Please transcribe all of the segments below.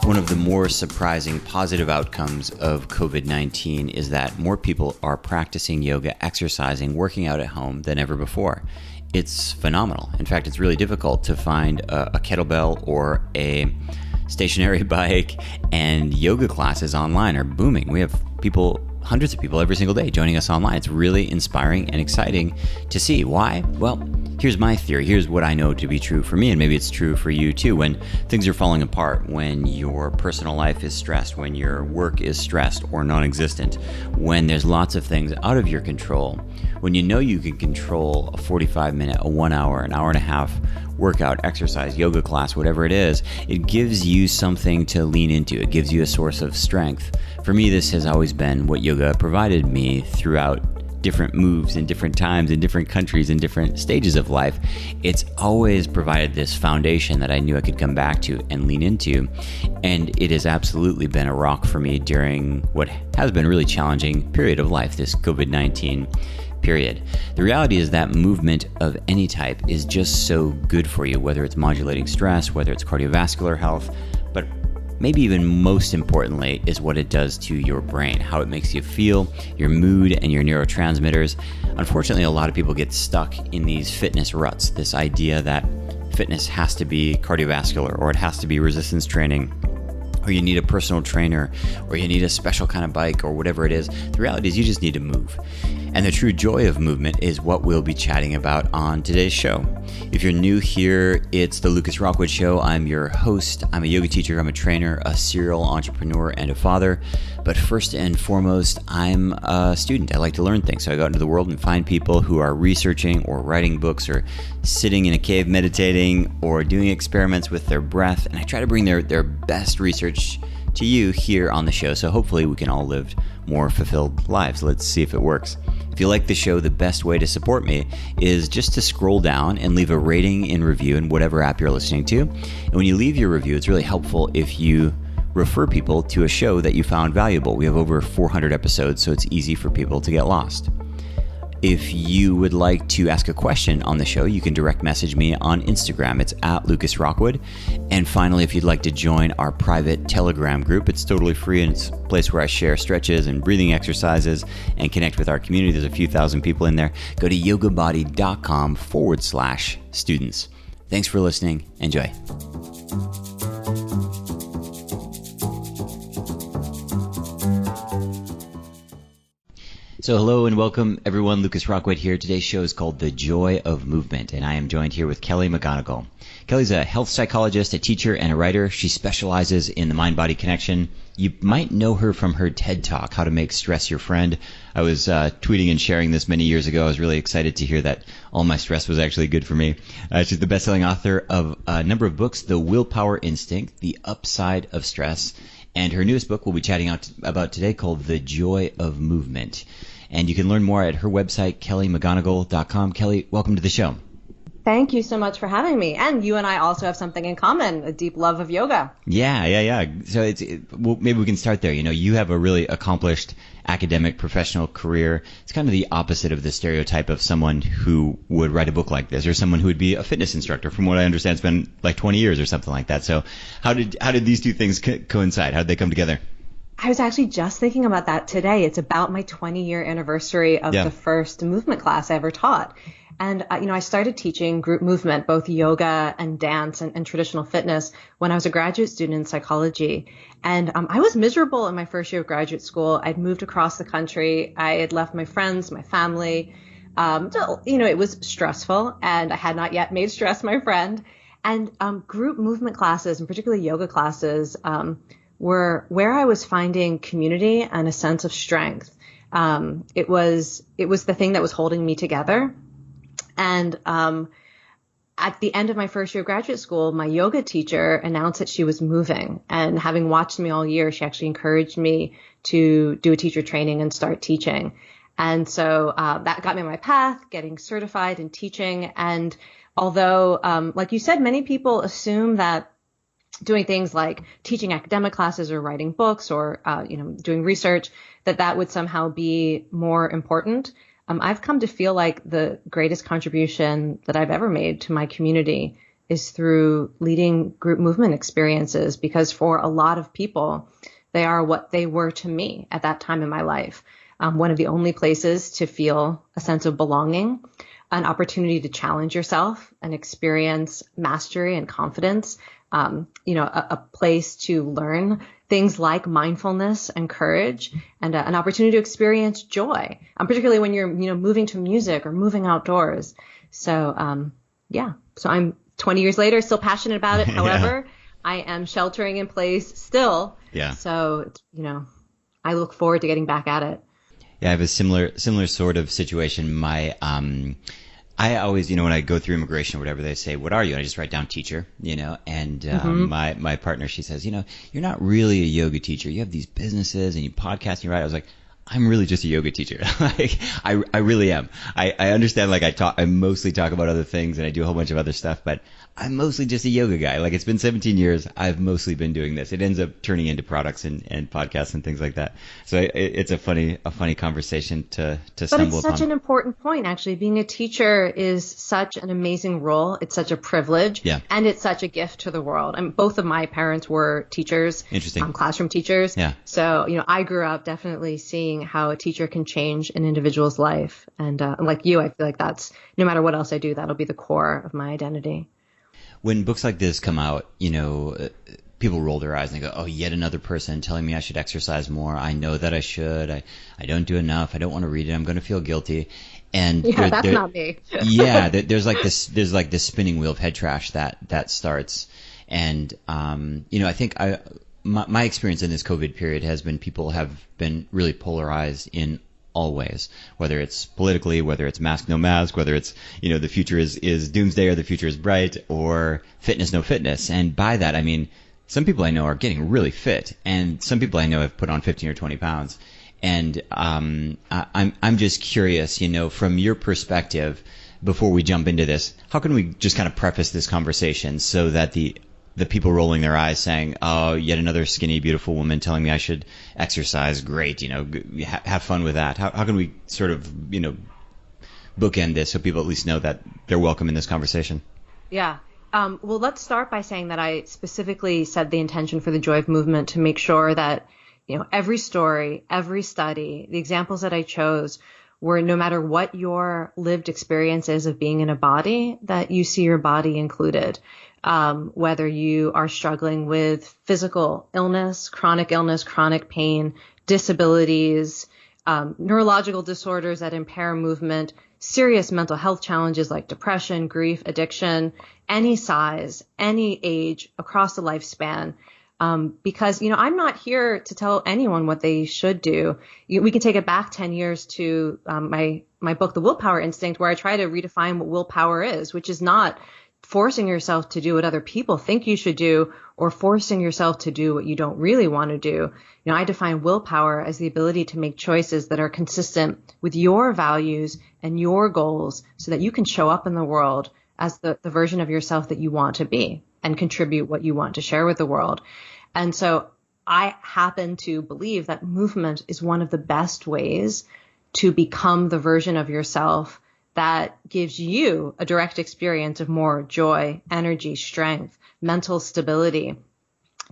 One of the more surprising positive outcomes of COVID-19 is that more people are practicing yoga, exercising, working out at home than ever before. It's phenomenal. In fact, it's really difficult to find a kettlebell or a stationary bike, and yoga classes online are booming. We have hundreds of people every single day joining us online. It's really inspiring and exciting to see. Why? Well, here's my theory. Here's what I know to be true for me, and maybe it's true for you too. When things are falling apart, when your personal life is stressed, when your work is stressed or non-existent, when there's lots of things out of your control, when you know you can control a 45-minute, a 1 hour, an hour and a half workout, exercise, yoga class, whatever it is, it gives you something to lean into. It gives you a source of strength. For me, this has always been what yoga provided me throughout different moves in different times, in different countries, in different stages of life. It's always provided this foundation that I knew I could come back to and lean into. And it has absolutely been a rock for me during what has been a really challenging period of life, this COVID-19 period. The reality is that movement of any type is just so good for you, whether it's modulating stress, whether it's cardiovascular health, but maybe even most importantly is what it does to your brain, how it makes you feel, your mood, and your neurotransmitters. Unfortunately, a lot of people get stuck in these fitness ruts, this idea that fitness has to be cardiovascular, or it has to be resistance training, or you need a personal trainer, or you need a special kind of bike, or whatever it is. The reality is you just need to move. And the true joy of movement is what we'll be chatting about on today's show. If you're new here, it's the Lucas Rockwood Show. I'm your host. I'm a yoga teacher, I'm a trainer, a serial entrepreneur, and a father. But first and foremost, I'm a student. I like to learn things. So I go out into the world and find people who are researching or writing books or sitting in a cave meditating or doing experiments with their breath. And I try to bring their best research to you here on the show. So hopefully we can all live more fulfilled lives. Let's see if it works. If you like the show, the best way to support me is just to scroll down and leave a rating and review in whatever app you're listening to. And when you leave your review, it's really helpful if you refer people to a show that you found valuable. We have over 400 episodes, so it's easy for people to get lost. If you would like to ask a question on the show, you can direct message me on Instagram. It's at Lucas Rockwood. And finally, if you'd like to join our private Telegram group, it's totally free, and it's a place where I share stretches and breathing exercises and connect with our community. There's a few thousand people in there. Go to yogabody.com/students. Thanks for listening. Enjoy. So hello and welcome everyone, Lucas Rockwood here. Today's show is called The Joy of Movement, and I am joined here with Kelly McGonigal. Kelly's a health psychologist, a teacher, and a writer. She specializes in the mind-body connection. You might know her from her TED Talk, How to Make Stress Your Friend. I was tweeting and sharing this many years ago. I was really excited to hear that all my stress was actually good for me. She's the best-selling author of a number of books, The Willpower Instinct, The Upside of Stress, and her newest book we'll be chatting about today called The Joy of Movement. And you can learn more at her website, kellymcgonigal.com. Kelly, welcome to the show. Thank you so much for having me. And you and I also have something in common, a deep love of yoga. Yeah. So well, maybe we can start there. You know, you have a really accomplished academic professional career. It's kind of the opposite of the stereotype of someone who would write a book like this, or someone who would be a fitness instructor. From what I understand, it's been like 20 years or something like that. So how did these two things coincide? How did they come together? I was actually just thinking about that today. It's about my 20-year anniversary of the first movement class I ever taught. And, I started teaching group movement, both yoga and dance and traditional fitness when I was a graduate student in psychology. And I was miserable in my first year of graduate school. I'd moved across the country. I had left my friends, my family. It was stressful, and I had not yet made stress my friend. And group movement classes, and particularly yoga classes, were where I was finding community and a sense of strength. It was the thing that was holding me together. And at the end of my first year of graduate school, my yoga teacher announced that she was moving. And having watched me all year, she actually encouraged me to do a teacher training and start teaching. And so that got me on my path, getting certified in teaching. And although, like you said, many people assume that doing things like teaching academic classes or writing books or, doing research, that would somehow be more important. I've come to feel like the greatest contribution that I've ever made to my community is through leading group movement experiences, because for a lot of people, they are what they were to me at that time in my life. One of the only places to feel a sense of belonging, an opportunity to challenge yourself and experience mastery and confidence, a place to learn things like mindfulness and courage, and an opportunity to experience joy, particularly when you're, moving to music or moving outdoors. So, so I'm 20 years later, still passionate about it. However, I am sheltering in place still. Yeah. So, I look forward to getting back at it. Yeah, I have a similar sort of situation. I always, when I go through immigration or whatever, they say, "What are you?" And I just write down teacher, and my partner, she says, "You're not really a yoga teacher. You have these businesses and you podcast and you write." I was like, I'm really just a yoga teacher. Like, I really am. I understand, like, I mostly talk about other things and I do a whole bunch of other stuff, but I'm mostly just a yoga guy. Like, it's been 17 years. I've mostly been doing this. It ends up turning into products and podcasts and things like that. So it's a funny conversation to stumble upon. But it's such an important point, actually. Being a teacher is such an amazing role. It's such a privilege. Yeah. And it's such a gift to the world. And both of my parents were teachers. Interesting. Classroom teachers. Yeah. So, I grew up definitely seeing how a teacher can change an individual's life. And like you, I feel like that's, no matter what else I do, that'll be the core of my identity. When books like this come out, people roll their eyes and they go, "Oh, yet another person telling me I should exercise more. I know that I should. I don't do enough. I don't want to read it. I'm going to feel guilty." And that's not me. Yeah, there's like this spinning wheel of head trash that starts. And I think my experience in this COVID period has been people have been really polarized in all ways, whether it's politically, whether it's mask, no mask, whether it's, the future is doomsday or the future is bright, or fitness, no fitness. And by that, I mean, some people I know are getting really fit, and some people I know have put on 15 or 20 pounds. And I'm just curious, from your perspective, before we jump into this, how can we just kind of preface this conversation so that the people rolling their eyes saying, "Oh, yet another skinny, beautiful woman telling me I should exercise. Great, have fun with that." How can we sort of, bookend this so people at least know that they're welcome in this conversation? Yeah. Well, let's start by saying that I specifically set the intention for the Joy of Movement to make sure that, every story, every study, the examples that I chose were, no matter what your lived experience is of being in a body, that you see your body included. Whether you are struggling with physical illness, chronic pain, disabilities, neurological disorders that impair movement, serious mental health challenges like depression, grief, addiction, any size, any age, across the lifespan. Because, I'm not here to tell anyone what they should do. We can take it back 10 years to my book, The Willpower Instinct, where I try to redefine what willpower is, which is not forcing yourself to do what other people think you should do, or forcing yourself to do what you don't really want to do. I define willpower as the ability to make choices that are consistent with your values and your goals so that you can show up in the world as the version of yourself that you want to be and contribute what you want to share with the world. And so I happen to believe that movement is one of the best ways to become the version of yourself that gives you a direct experience of more joy, energy, strength, mental stability,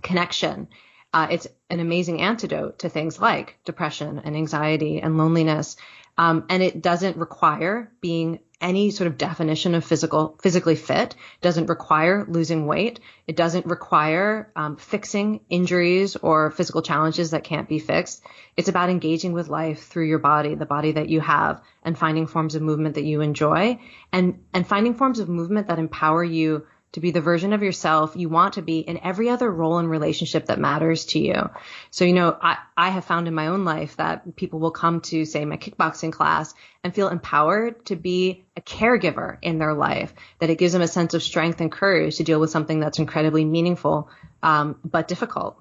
connection. It's an amazing antidote to things like depression and anxiety and loneliness. And it doesn't require being any sort of definition of physically fit. It doesn't require losing weight. It doesn't require fixing injuries or physical challenges that can't be fixed. It's about engaging with life through your body, the body that you have, and finding forms of movement that you enjoy, and finding forms of movement that empower you to be the version of yourself you want to be in every other role and relationship that matters to you. So, I have found in my own life that people will come to, say, my kickboxing class and feel empowered to be a caregiver in their life, that it gives them a sense of strength and courage to deal with something that's incredibly meaningful, but difficult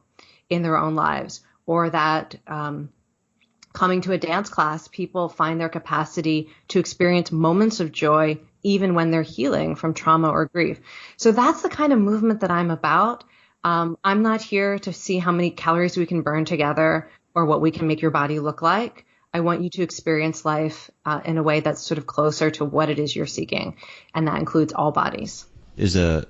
in their own lives. Or that coming to a dance class, people find their capacity to experience moments of joy even when they're healing from trauma or grief. So that's the kind of movement that I'm about. I'm not here to see how many calories we can burn together or what we can make your body look like. I want you to experience life in a way that's sort of closer to what it is you're seeking. And that includes all bodies. There's a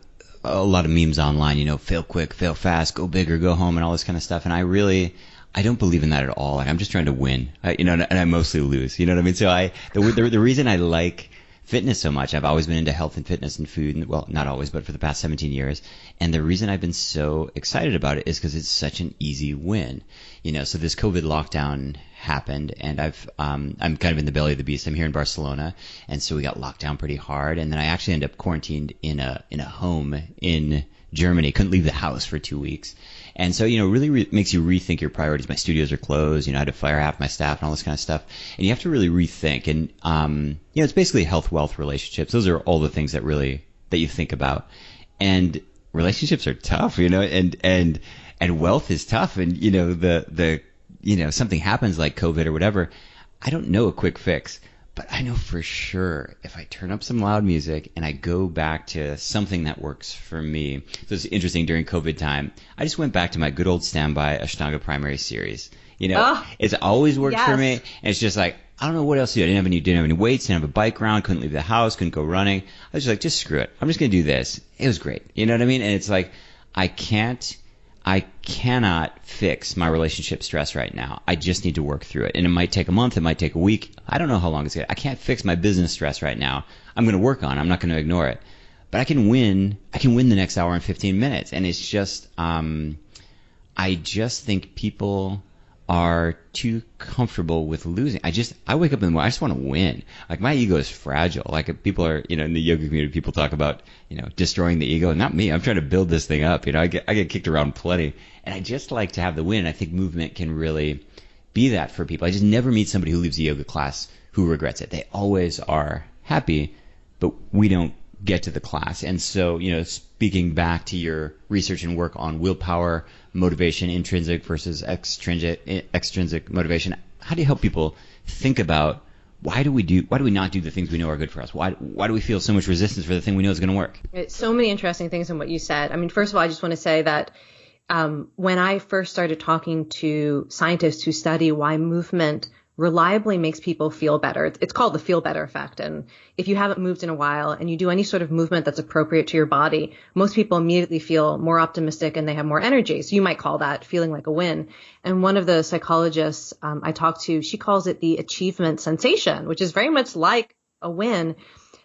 a lot of memes online, fail quick, fail fast, go big or go home and all this kind of stuff. And I don't believe in that at all. Like, I'm just trying to win, and I mostly lose. You know what I mean? So the reason I like fitness so much, I've always been into health and fitness and food, and, well, not always, but for the past 17 years. And the reason I've been so excited about it is because it's such an easy win. So this COVID lockdown happened, and I'm kind of in the belly of the beast. I'm here in Barcelona, and so we got locked down pretty hard. And then I actually ended up quarantined in a home in Germany. Couldn't leave the house for 2 weeks. And so, really makes you rethink your priorities. My studios are closed. I had to fire half my staff and all this kind of stuff. And you have to really rethink. And, it's basically health, wealth, relationships. Those are all the things that you think about. And relationships are tough, and wealth is tough. And, something happens like COVID or whatever. I don't know a quick fix. But I know for sure if I turn up some loud music and I go back to something that works for me. So it's interesting, during COVID time, I just went back to my good old standby Ashtanga primary series. It's always worked for me. And it's just like, I don't know what else to do. I didn't have any weights, didn't have a bike around, couldn't leave the house, couldn't go running. I was just like, just screw it. I'm just going to do this. It was great. You know what I mean? And it's like, I cannot fix my relationship stress right now. I just need to work through it. And it might take a month. It might take a week. I don't know how long it's going to. I can't fix my business stress right now. I'm going to work on it. I'm not going to ignore it. But I can win the next hour and 15 minutes. And it's just, I just think people are too comfortable with losing. I wake up in the morning, I just want to win. Like, my ego is fragile. Like, people are, in the yoga community, people talk about, destroying the ego. Not me. I'm trying to build this thing up. I get kicked around plenty. And I just like to have the win. I think movement can really be that for people. I just never meet somebody who leaves a yoga class who regrets it. They always are happy, but we don't get to the class. And so, speaking back to your research and work on willpower, motivation, intrinsic versus extrinsic motivation, how do you help people think about why do we not do the things we know are good for us? Why do we feel so much resistance for the thing we know is going to work? It's so many interesting things in what you said. I mean, first of all, I just want to say that when I first started talking to scientists who study why movement reliably makes people feel better. It's called the feel better effect. And if you haven't moved in a while and you do any sort of movement that's appropriate to your body, most people immediately feel more optimistic and they have more energy. So you might call that feeling like a win. And one of the psychologists I talked to, she calls it the achievement sensation, which is very much like a win,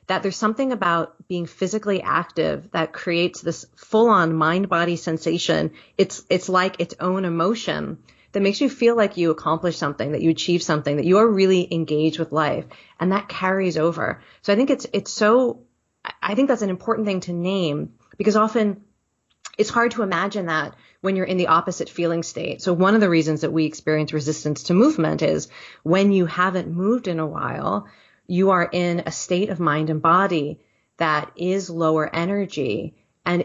that there's something about being physically active that creates this full-on mind-body sensation. It's like its own emotion that makes you feel like you accomplished something, that you achieved something, that you are really engaged with life, and that carries over. So I think I think that's an important thing to name, because often it's hard to imagine that when you're in the opposite feeling state. So one of the reasons that we experience resistance to movement is when you haven't moved in a while, you are in a state of mind and body that is lower energy and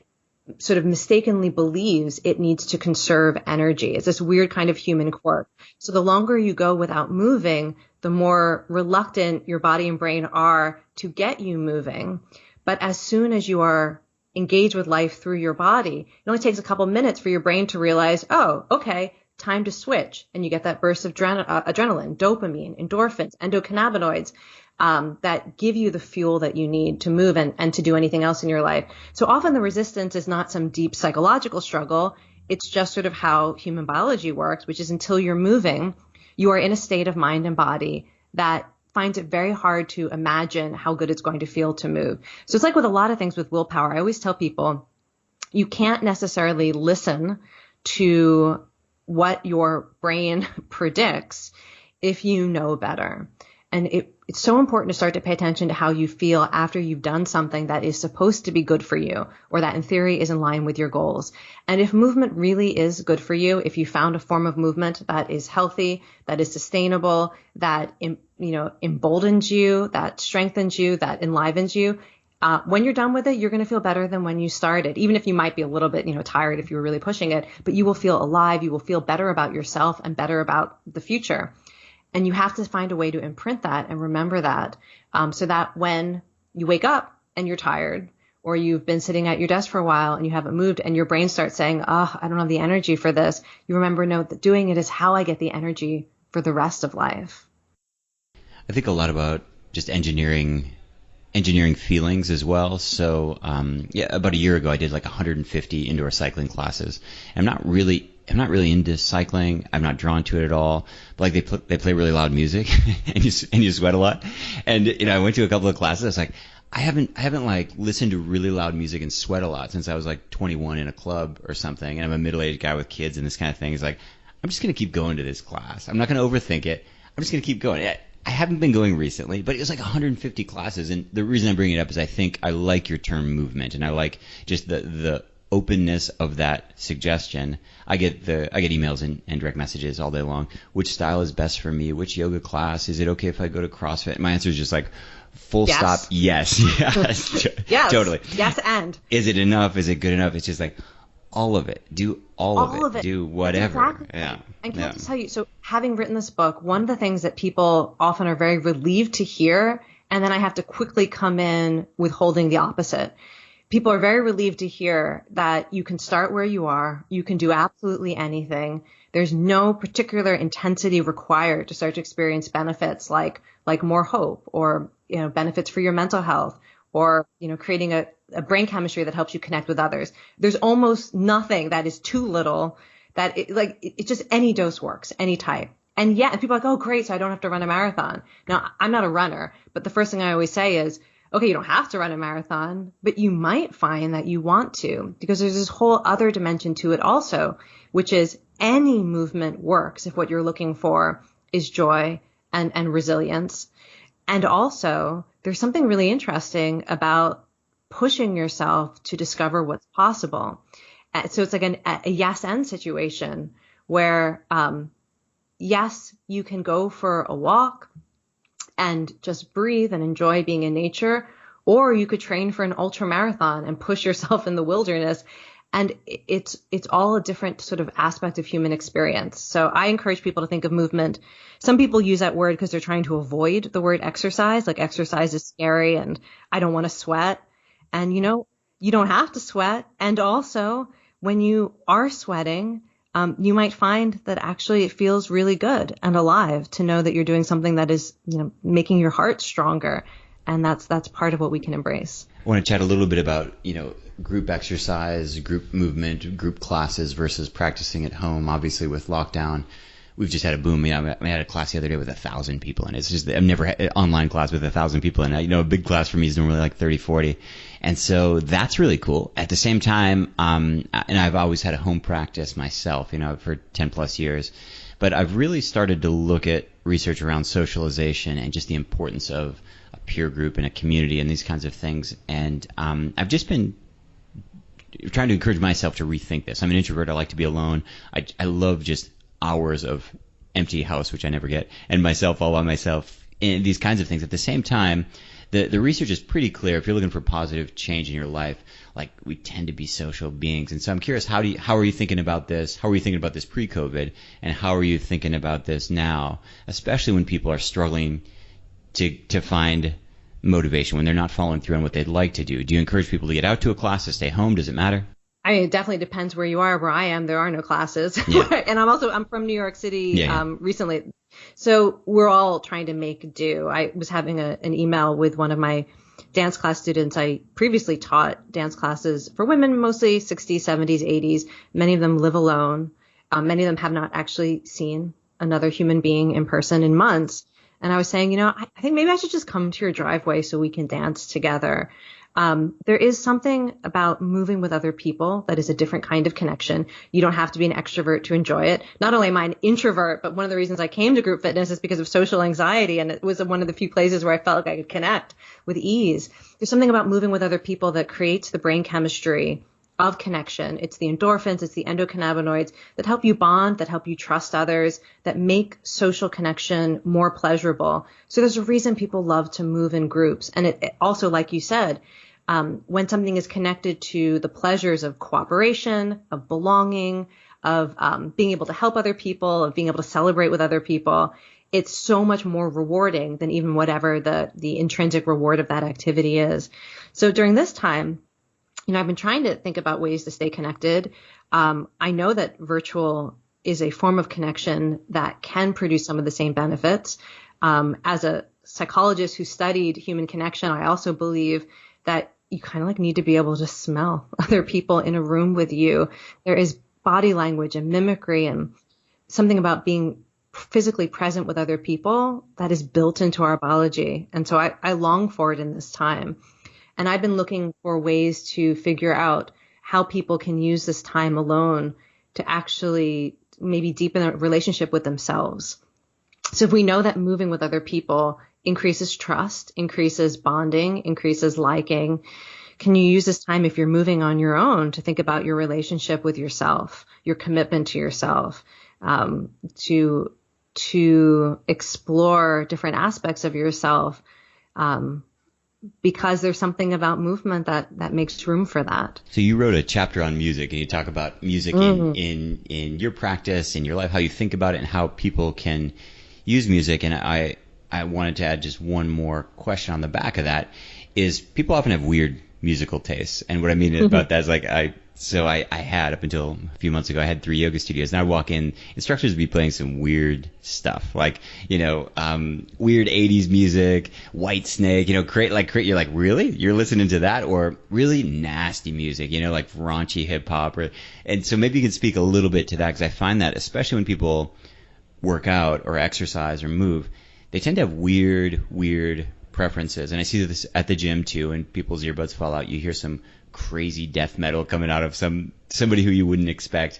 sort of mistakenly believes it needs to conserve energy. It's this weird kind of human quirk. So the longer you go without moving, the more reluctant your body and brain are to get you moving. But as soon as you are engaged with life through your body, it only takes a couple minutes for your brain to realize, oh, okay, time to switch. And you get that burst of adrenaline, dopamine, endorphins, endocannabinoids, that give you the fuel that you need to move and to do anything else in your life. So often the resistance is not some deep psychological struggle. It's just sort of how human biology works, which is until you're moving, you are in a state of mind and body that finds it very hard to imagine how good it's going to feel to move. So it's like with a lot of things with willpower. I always tell people, you can't necessarily listen to what your brain predicts if you know better. And it's so important to start to pay attention to how you feel after you've done something that is supposed to be good for you, or that in theory is in line with your goals. And if movement really is good for you, if you found a form of movement that is healthy, that is sustainable, that emboldens you, that strengthens you, that enlivens you, when you're done with it, you're going to feel better than when you started, even if you might be a little bit, tired if you were really pushing it, but you will feel alive. You will feel better about yourself and better about the future. And you have to find a way to imprint that and remember that, so that when you wake up and you're tired, or you've been sitting at your desk for a while and you haven't moved and your brain starts saying, oh, I don't have the energy for this, you remember, no, that doing it is how I get the energy for the rest of life. I think a lot about just engineering engineering feelings as well. So about a year ago, I did like 150 indoor cycling classes. I'm not really into cycling. I'm not drawn to it at all. But like they play really loud music, and you sweat a lot. And I went to a couple of classes. I was like, I haven't like listened to really loud music and sweat a lot since I was like 21 in a club or something. And I'm a middle-aged guy with kids and this kind of thing. It's like, I'm just gonna keep going to this class. I'm not gonna overthink it. I'm just gonna keep going. I haven't been going recently, but it was like 150 classes. And the reason I bring it up is I think I like your term movement, and I like just the openness of that suggestion. I get emails and direct messages all day long. Which style is best for me? Which yoga class? Is it okay if I go to CrossFit? My answer is just like full stop. Yes. Yes. Totally. Yes. And is it enough? Is it good enough? It's just like all of it. Do all of it. Do whatever. Exactly. Yeah. And can I just tell you, so having written this book, one of the things that people often are very relieved to hear, and then I have to quickly come in with holding the opposite. People are very relieved to hear that you can start where you are. You can do absolutely anything. There's no particular intensity required to start to experience benefits like more hope or, benefits for your mental health or, creating a brain chemistry that helps you connect with others. There's almost nothing that is too little that it's just any dose works, any type. And people are like, oh, great. So I don't have to run a marathon. Now, I'm not a runner, but the first thing I always say is, okay, you don't have to run a marathon, but you might find that you want to, because there's this whole other dimension to it also, which is any movement works if what you're looking for is joy and resilience. And also, there's something really interesting about pushing yourself to discover what's possible. So it's like a yes and situation where, yes, you can go for a walk and just breathe and enjoy being in nature, or you could train for an ultra marathon and push yourself in the wilderness. And it's all a different sort of aspect of human experience. So I encourage people to think of movement. Some people use that word because they're trying to avoid the word exercise, like exercise is scary and I don't want to sweat. And you don't have to sweat. And also when you are sweating, you might find that actually it feels really good and alive to know that you're doing something that is, making your heart stronger. And that's part of what we can embrace. I want to chat a little bit about, group exercise, group movement, group classes versus practicing at home. Obviously with lockdown, we've just had a boom. I had a class the other day with 1,000 people in it. It's just, I've never had an online class with 1,000 people in it. A big class for me is normally like 30, 40. And so that's really cool. At the same time, and I've always had a home practice myself, for 10 plus years, but I've really started to look at research around socialization and just the importance of a peer group and a community and these kinds of things. And I've just been trying to encourage myself to rethink this. I'm an introvert. I like to be alone. I love just hours of empty house, which I never get, and myself all by myself, and these kinds of things. At the same time, the research is pretty clear. If you're looking for positive change in your life, like we tend to be social beings. And so I'm curious, how are you thinking about this? How are you thinking about this pre-COVID? And how are you thinking about this now, especially when people are struggling to find motivation, when they're not following through on what they'd like to do? Do you encourage people to get out to a class, to stay home? Does it matter? I mean, it definitely depends where you are. Where I am, there are no classes. Yeah. And I'm from New York City recently. So we're all trying to make do. I was having an email with one of my dance class students. I previously taught dance classes for women, mostly 60s, 70s, 80s. Many of them live alone. Many of them have not actually seen another human being in person in months. And I was saying, I think maybe I should just come to your driveway so we can dance together. There is something about moving with other people that is a different kind of connection. You don't have to be an extrovert to enjoy it. Not only am I an introvert, but one of the reasons I came to group fitness is because of social anxiety. And it was one of the few places where I felt like I could connect with ease. There's something about moving with other people that creates the brain chemistry of connection. It's the endorphins, it's the endocannabinoids that help you bond, that help you trust others, that make social connection more pleasurable. So there's a reason people love to move in groups. And it also, like you said, when something is connected to the pleasures of cooperation, of belonging, of being able to help other people, of being able to celebrate with other people, it's so much more rewarding than even whatever the intrinsic reward of that activity is. So during this time, I've been trying to think about ways to stay connected. I know that virtual is a form of connection that can produce some of the same benefits. As a psychologist who studied human connection, I also believe that you kind of like need to be able to smell other people in a room with you. There is body language and mimicry and something about being physically present with other people that is built into our biology. And so I long for it in this time. And I've been looking for ways to figure out how people can use this time alone to actually maybe deepen a relationship with themselves. So if we know that moving with other people increases trust, increases bonding, increases liking, can you use this time if you're moving on your own to think about your relationship with yourself, your commitment to yourself, to explore different aspects of yourself, because there's something about movement that makes room for that. So you wrote a chapter on music, and you talk about music in your practice, in your life, how you think about it, and how people can use music. And I wanted to add just one more question on the back of that, is people often have weird musical tastes. And what I mean about that is like I had, up until a few months ago, I had 3 yoga studios, and I walk in, instructors would be playing some weird stuff, like, weird 80s music, White Snake, you're like, really? You're listening to that? Or really nasty music, like raunchy hip hop. And so maybe you can speak a little bit to that, because I find that, especially when people work out or exercise or move, they tend to have weird preferences. And I see this at the gym too, and people's earbuds fall out. You hear some crazy death metal coming out of somebody who you wouldn't expect.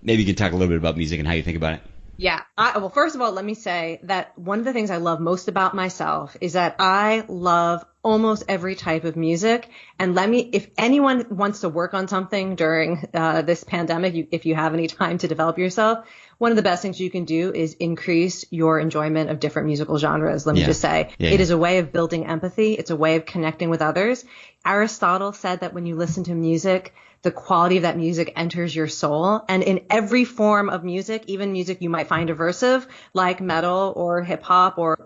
Maybe you can talk a little bit about music and how you think about it. Yeah. Well, first of all, let me say that one of the things I love most about myself is that I love almost every type of music. And if anyone wants to work on something during this pandemic, if you have any time to develop yourself, one of the best things you can do is increase your enjoyment of different musical genres. Let me just say, it is a way of building empathy. It's a way of connecting with others. Aristotle said that when you listen to music, the quality of that music enters your soul. And in every form of music, even music you might find aversive, like metal or hip hop or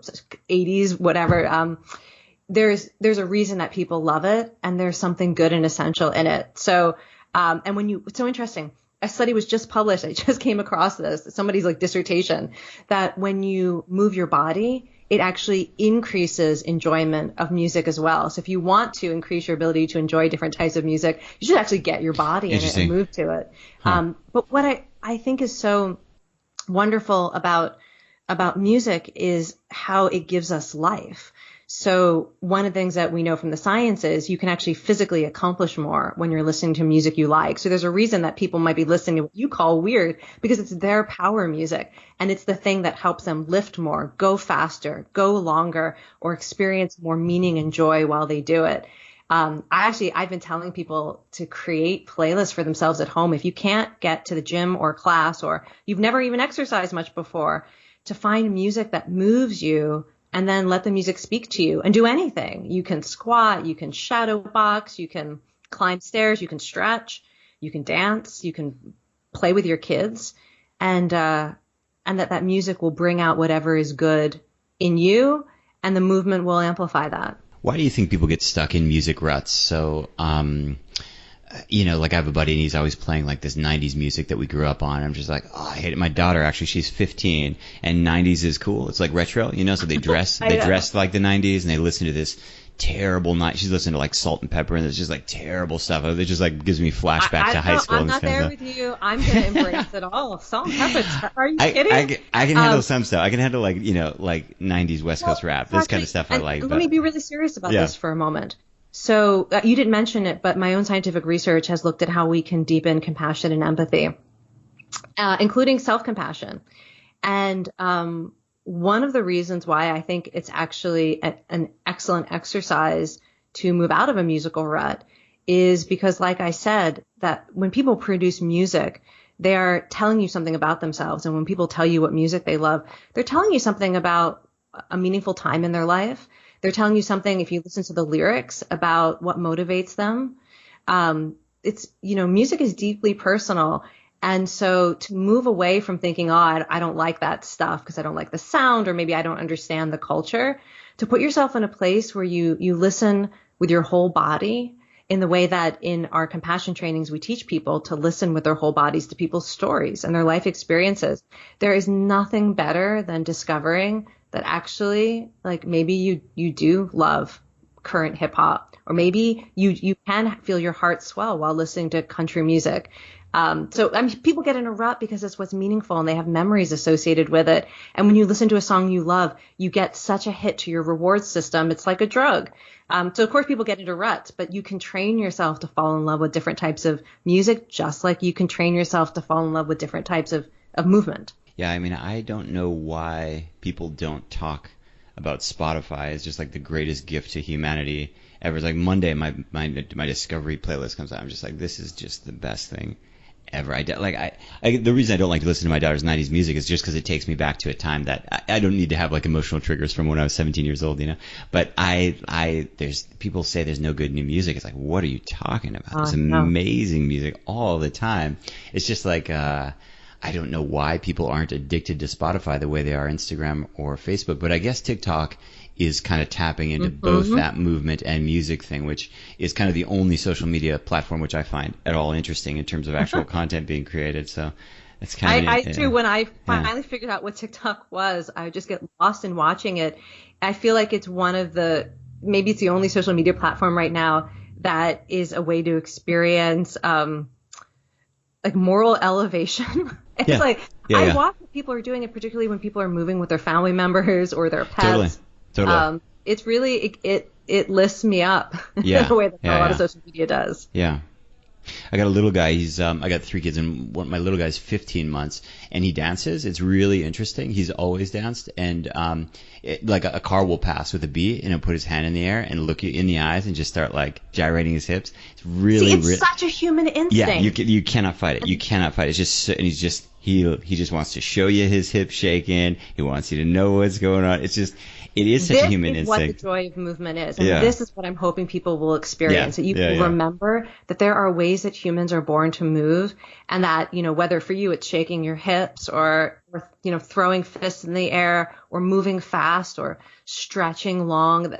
80s, whatever, there's a reason that people love it, and there's something good and essential in it. So, it's so interesting. A study was just published. I just came across this, somebody's dissertation, that when you move your body, it actually increases enjoyment of music as well. So if you want to increase your ability to enjoy different types of music, you should actually get your body in it and move to it. But what I think is so wonderful about music is how it gives us life. So one of the things that we know from the science is you can actually physically accomplish more when you're listening to music you like. So there's a reason that people might be listening to what you call weird, because it's their power music, and it's the thing that helps them lift more, go faster, go longer, or experience more meaning and joy while they do it. I've been telling people to create playlists for themselves at home. If you can't get to the gym or class, or you've never even exercised much before, to find music that moves you, and then let the music speak to you, and do anything. You can squat, you can shadow box, you can climb stairs, you can stretch, you can dance, you can play with your kids, and that music will bring out whatever is good in you, and the movement will amplify that. Why do you think people get stuck in music ruts? So, I have a buddy, and he's always playing this 90s music that we grew up on. I'm just like, oh, I hate it. My daughter, actually, she's 15, and 90s is cool. It's like retro, so they dress like the 90s, and they listen to this terrible night. She's listening to Salt and Pepper, and it's just terrible stuff. It just gives me flashbacks to high school. I'm not there with you. I'm going to embrace it all. Salt and Pepper. Are you kidding? I can handle some stuff. I can handle 90s West Coast rap. This kind of stuff I like. Let me be really serious about this for a moment. So you didn't mention it, but my own scientific research has looked at how we can deepen compassion and empathy, including self-compassion. And one of the reasons why I think it's actually an excellent exercise to move out of a musical rut is because, like I said, that when people produce music, they are telling you something about themselves. And when people tell you what music they love, they're telling you something about a meaningful time in their life. They're telling you something, if you listen to the lyrics, about what motivates them. Music is deeply personal. And so to move away from thinking, I don't like that stuff because I don't like the sound, or maybe I don't understand the culture, to put yourself in a place where you listen with your whole body, in the way that in our compassion trainings, we teach people to listen with their whole bodies to people's stories and their life experiences. There is nothing better than discovering that actually, like, maybe you do love current hip hop, or maybe you can feel your heart swell while listening to country music. So I mean, people get in a rut because it's what's meaningful and they have memories associated with it. And when you listen to a song you love, you get such a hit to your reward system. It's like a drug. So of course people get into ruts, but you can train yourself to fall in love with different types of music, just like you can train yourself to fall in love with different types of movement. Yeah, I mean, I don't know why people don't talk about Spotify as just like the greatest gift to humanity ever. It's like Monday, my Discovery playlist comes out. I'm just like, this is just the best thing ever. The reason I don't like to listen to my daughter's 90s music is just because it takes me back to a time that I don't need to have like emotional triggers from when I was 17 years old, you know. But there's people say there's no good new music. It's like, what are you talking about? There's amazing music all the time. It's just like I don't know why people aren't addicted to Spotify the way they are Instagram or Facebook, but I guess TikTok is kind of tapping into both that movement and music thing, which is kind of the only social media platform which I find at all interesting in terms of actual content being created. So it's kind of I too, when I finally figured out what TikTok was, I would just get lost in watching it. I feel like it's maybe it's the only social media platform right now that is a way to experience like moral elevation. It's I watch when people are doing it, particularly when people are moving with their family members or their pets. Totally. It's really, it lifts me up in a way that a lot of social media does. Yeah. I got a little guy. I got 3 kids, and my little guy's 15 months, and he dances. It's really interesting. He's always danced, and like a car will pass with a beat, and he'll put his hand in the air and look you in the eyes and just start like gyrating his hips. It's really, it's such a human instinct. Yeah, you cannot fight it. You cannot fight it. It's just, and he just wants to show you his hip shaking. He wants you to know what's going on. It is such a human instinct. This is what the joy of movement is. And this is what I'm hoping people will experience. That you can remember that there are ways that humans are born to move, and that, you know, whether for you it's shaking your hips or you know, throwing fists in the air or moving fast or stretching long,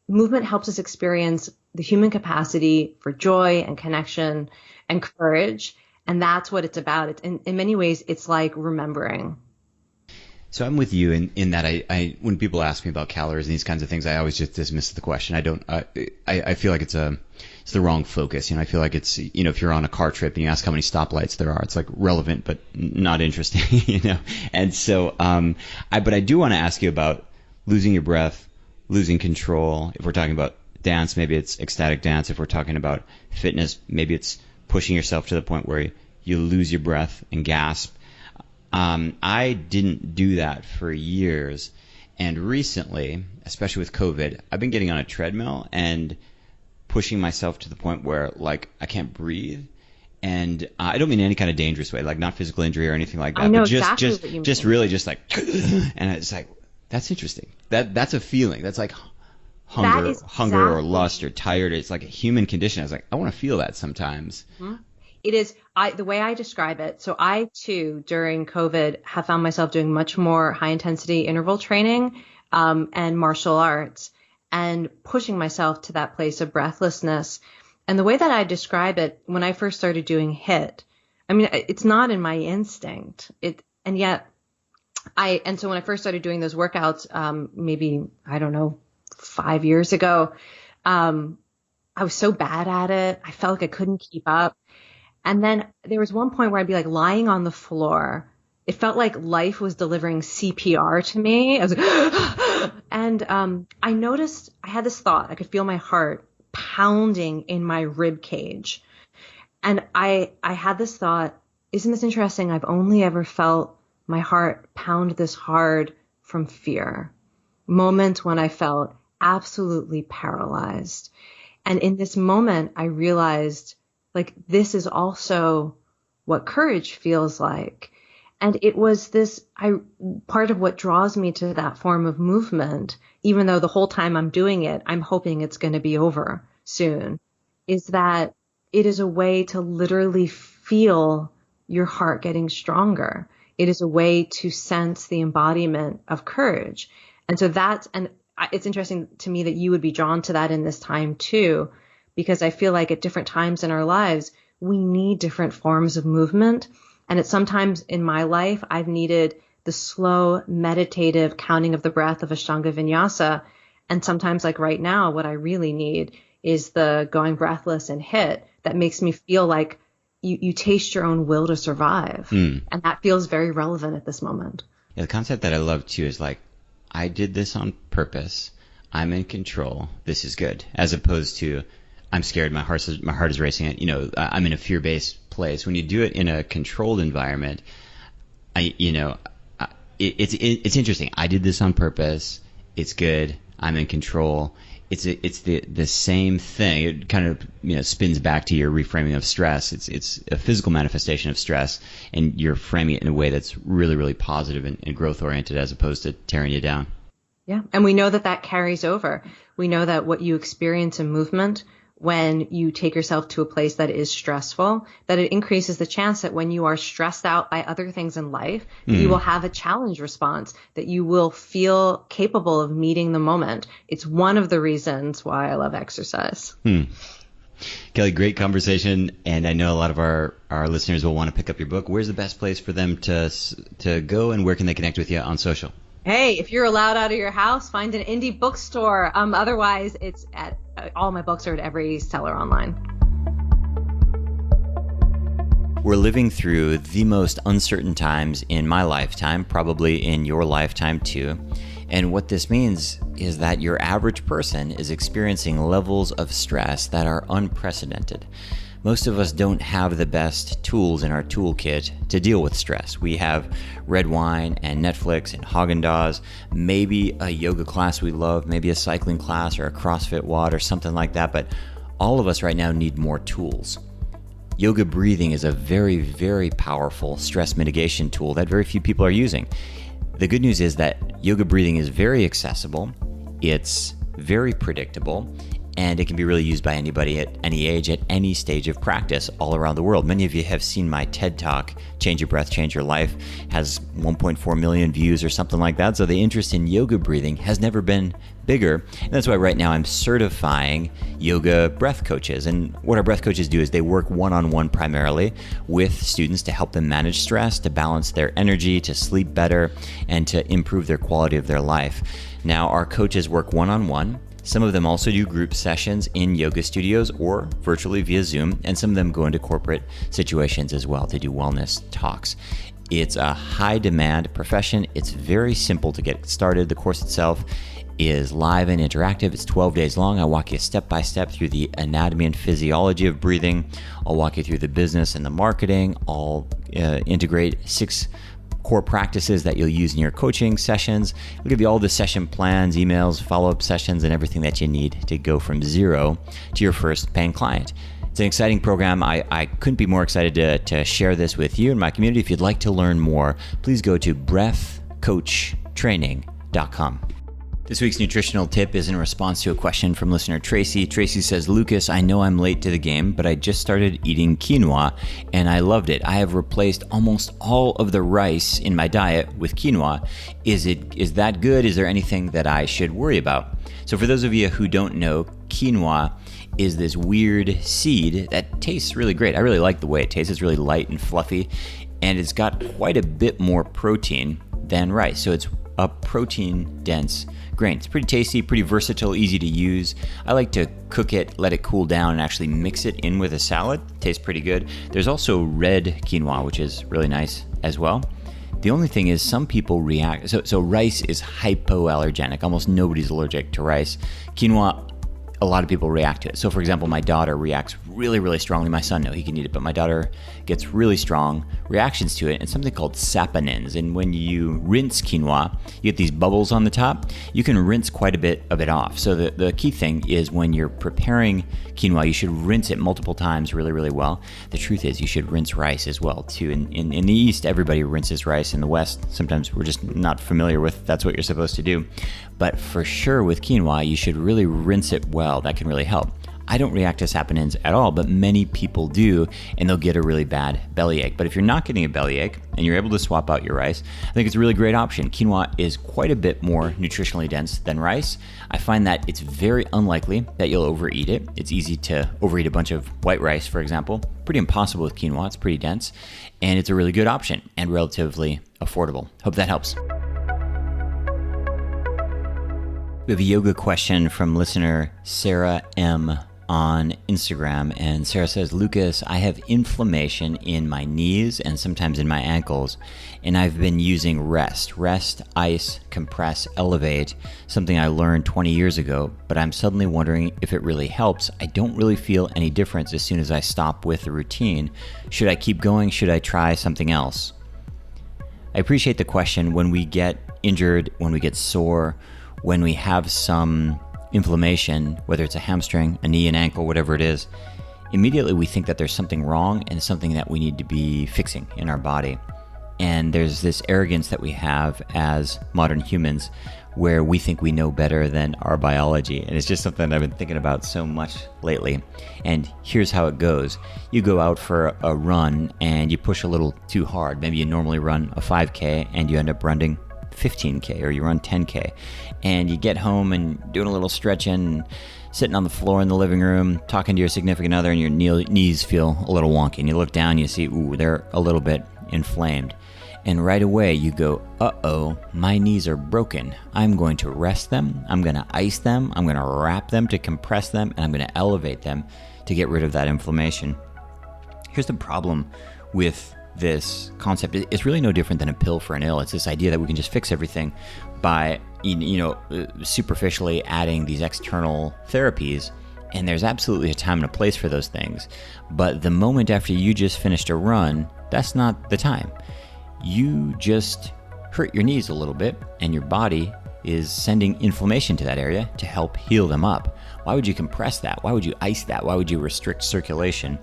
movement helps us experience the human capacity for joy and connection and courage. And that's what it's about. In many ways, it's like remembering. So I'm with you in that I when people ask me about calories and these kinds of things, I always just dismiss the question. I feel like it's the wrong focus. You know, I feel like it's, you know, if you're on a car trip and you ask how many stoplights there are, it's like relevant but not interesting, you know. And so but I do want to ask you about losing your breath, losing control. If we're talking about dance, maybe it's ecstatic dance. If we're talking about fitness, maybe it's pushing yourself to the point where you lose your breath and gasp. I didn't do that for years, and recently, especially with COVID, I've been getting on a treadmill and pushing myself to the point where, like, I can't breathe. And I don't mean in any kind of dangerous way, like not physical injury or anything like that. I know but exactly what you mean. Just really just like, and it's like, that's interesting. That's a feeling. That's like hunger or lust or tired. It's like a human condition. I was like, I want to feel that sometimes. Mm-hmm. It is the way I describe it. So I too, during COVID, have found myself doing much more high intensity interval training and martial arts, and pushing myself to that place of breathlessness. And the way that I describe it, when I first started doing HIIT, I mean, it's not in my instinct. And so when I first started doing those workouts, maybe, I don't know, 5 years ago, I was so bad at it. I felt like I couldn't keep up. And then there was one point where I'd be like lying on the floor. It felt like life was delivering CPR to me. I was like, and I noticed I had this thought. I could feel my heart pounding in my rib cage. And I had this thought, isn't this interesting? I've only ever felt my heart pound this hard from fear. Moments when I felt absolutely paralyzed. And in this moment, I realized, like, this is also what courage feels like. And it was part of what draws me to that form of movement, even though the whole time I'm doing it, I'm hoping it's going to be over soon, is that it is a way to literally feel your heart getting stronger. It is a way to sense the embodiment of courage. And so it's interesting to me that you would be drawn to that in this time too, because I feel like at different times in our lives, we need different forms of movement. And sometimes in my life, I've needed the slow meditative counting of the breath of Ashtanga Vinyasa. And sometimes, like right now, what I really need is the going breathless and HIIT that makes me feel like you taste your own will to survive. And that feels very relevant at this moment. Yeah, the concept that I love too is like, I did this on purpose. I'm in control. This is good. As opposed to, I'm scared. My heart is racing. I'm in a fear-based place. When you do it in a controlled environment, it's interesting. I did this on purpose. It's good. I'm in control. It's the same thing. It kind of spins back to your reframing of stress. It's a physical manifestation of stress, and you're framing it in a way that's really, really positive and growth oriented, as opposed to tearing you down. Yeah, and we know that carries over. We know that what you experience in movement, when you take yourself to a place that is stressful, that it increases the chance that when you are stressed out by other things in life, you will have a challenge response, that you will feel capable of meeting the moment. It's one of the reasons why I love exercise. Kelly, great conversation. And I know a lot of our listeners will want to pick up your book. Where's the best place for them to go, and where can they connect with you on social? Hey, if you're allowed out of your house, find an indie bookstore. Otherwise, it's at all my books are at every seller online. We're living through the most uncertain times in my lifetime, probably in your lifetime too. And what this means is that your average person is experiencing levels of stress that are unprecedented. Most of us don't have the best tools in our toolkit to deal with stress. We have red wine and Netflix and Haagen-Dazs, maybe a yoga class we love, maybe a cycling class or a CrossFit WOD or something like that, but all of us right now need more tools. Yoga breathing is a very, very powerful stress mitigation tool that very few people are using. The good news is that yoga breathing is very accessible, it's very predictable, and it can be really used by anybody at any age, at any stage of practice all around the world. Many of you have seen my TED Talk, Change Your Breath, Change Your Life, has 1.4 million views or something like that. So the interest in yoga breathing has never been bigger. And that's why right now I'm certifying yoga breath coaches. And what our breath coaches do is they work one-on-one primarily with students to help them manage stress, to balance their energy, to sleep better, and to improve their quality of their life. Now, our coaches work one-on-one. Some of them also do group sessions in yoga studios or virtually via Zoom, and some of them go into corporate situations as well to do wellness talks. It's a high demand profession. It's very simple to get started. The course itself is live and interactive. It's 12 days long. I walk you step by step through the anatomy and physiology of breathing. I'll walk you through the business and the marketing. I'll integrate 6 core practices that you'll use in your coaching sessions. We'll give you all the session plans, emails, follow-up sessions, and everything that you need to go from zero to your first paying client. It's an exciting program. I couldn't be more excited to share this with you and my community. If you'd like to learn more, please go to breathcoachtraining.com. This week's nutritional tip is in response to a question from listener Tracy. Tracy says, Lucas, I know I'm late to the game, but I just started eating quinoa and I loved it. I have replaced almost all of the rice in my diet with quinoa. Is that good? Is there anything that I should worry about? So for those of you who don't know, quinoa is this weird seed that tastes really great. I really like the way it tastes. It's really light and fluffy, and it's got quite a bit more protein than rice. So it's a protein-dense grain. It's pretty tasty, pretty versatile, easy to use. I like to cook it, let it cool down, and actually mix it in with a salad. It tastes pretty good. There's also red quinoa, which is really nice as well. The only thing is some people react. So rice is hypoallergenic. Almost nobody's allergic to rice. Quinoa, a lot of people react to it. So for example, my daughter reacts really, really strongly. My son, no, he can eat it, but my daughter gets really strong reactions to it, and something called saponins. And when you rinse quinoa, you get these bubbles on the top. You can rinse quite a bit of it off. So the key thing is when you're preparing quinoa, you should rinse it multiple times really, really well. The truth is you should rinse rice as well too. In the East, everybody rinses rice. In the West, sometimes we're just not familiar with that's what you're supposed to do. But for sure with quinoa, you should really rinse it well. That can really help. I don't react to saponins at all, but many people do, and they'll get a really bad bellyache. But if you're not getting a bellyache and you're able to swap out your rice, I think it's a really great option. Quinoa is quite a bit more nutritionally dense than rice. I find that it's very unlikely that you'll overeat it. It's easy to overeat a bunch of white rice, for example. Pretty impossible with quinoa. It's pretty dense, and it's a really good option and relatively affordable. Hope that helps. We have a yoga question from listener Sarah M. on Instagram, and Sarah says, Lucas, I have inflammation in my knees and sometimes in my ankles, and I've been using rest, ice, compress, elevate, something I learned 20 years ago, but I'm suddenly wondering if it really helps. I don't really feel any difference as soon as I stop with the routine. Should I keep going? Should I try something else? I appreciate the question. When we get injured, when we get sore, when we have some inflammation, whether it's a hamstring, a knee, an ankle, whatever it is, immediately we think that there's something wrong and something that we need to be fixing in our body. And there's this arrogance that we have as modern humans where we think we know better than our biology. And it's just something I've been thinking about so much lately. And here's how it goes. You go out for a run and you push a little too hard. Maybe you normally run a 5K and you end up running 15K, or you run 10K, and you get home and doing a little stretching, sitting on the floor in the living room, talking to your significant other, and your knees feel a little wonky, and you look down, you see, ooh, they're a little bit inflamed. And right away you go, uh-oh, my knees are broken. I'm going to rest them, I'm going to ice them, I'm going to wrap them to compress them, and I'm going to elevate them to get rid of that inflammation. Here's the problem with this concept. It's really no different than a pill for an ill. It's this idea that we can just fix everything by, superficially adding these external therapies. And there's absolutely a time and a place for those things. But the moment after you just finished a run, that's not the time. You just hurt your knees a little bit, and your body is sending inflammation to that area to help heal them up. Why would you compress that? Why would you ice that? Why would you restrict circulation?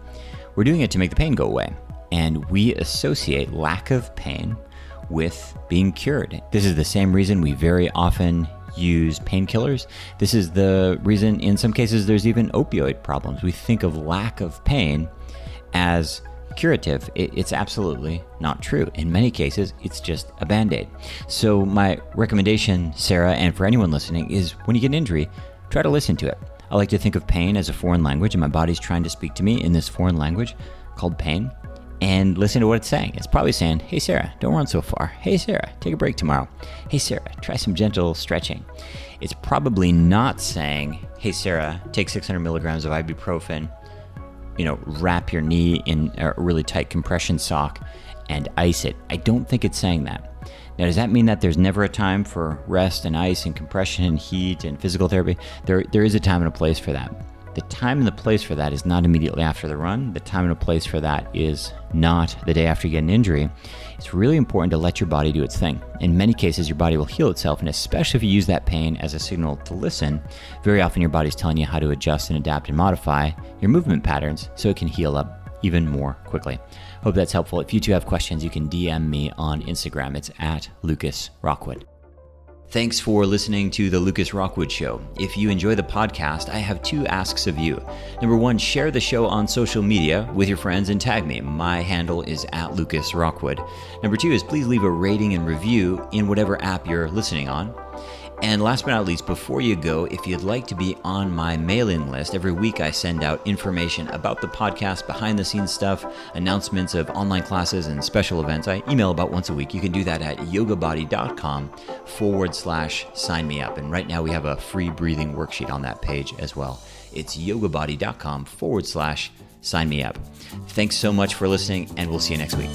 We're doing it to make the pain go away. And we associate lack of pain with being cured. This is the same reason we very often use painkillers. This is the reason in some cases there's even opioid problems. We think of lack of pain as curative. It's absolutely not true. In many cases, it's just a Band-Aid. So my recommendation, Sarah, and for anyone listening, is when you get an injury, try to listen to it. I like to think of pain as a foreign language, and my body's trying to speak to me in this foreign language called pain. And listen to what it's saying. It's probably saying, hey, Sarah, don't run so far. Hey, Sarah, take a break tomorrow. Hey, Sarah, try some gentle stretching. It's probably not saying, hey, Sarah, take 600 milligrams of ibuprofen, wrap your knee in a really tight compression sock and ice it. I don't think it's saying that. Now, does that mean that there's never a time for rest and ice and compression and heat and physical therapy? There is a time and a place for that. The time and the place for that is not immediately after the run. The time and the place for that is not the day after you get an injury. It's really important to let your body do its thing. In many cases, your body will heal itself, and especially if you use that pain as a signal to listen, very often your body's telling you how to adjust and adapt and modify your movement patterns so it can heal up even more quickly. Hope that's helpful. If you two have questions, you can DM me on Instagram. It's at Lucas Rockwood. Thanks for listening to The Lucas Rockwood Show. If you enjoy the podcast, I have two asks of you. Number one, share the show on social media with your friends and tag me. My handle is at Lucas Rockwood. Number two is please leave a rating and review in whatever app you're listening on. And last but not least, before you go, if you'd like to be on my mailing list, every week I send out information about the podcast, behind the scenes stuff, announcements of online classes and special events. I email about once a week. You can do that at yogabody.com/sign me up. And right now we have a free breathing worksheet on that page as well. It's yogabody.com/sign me up. Thanks so much for listening, and we'll see you next week.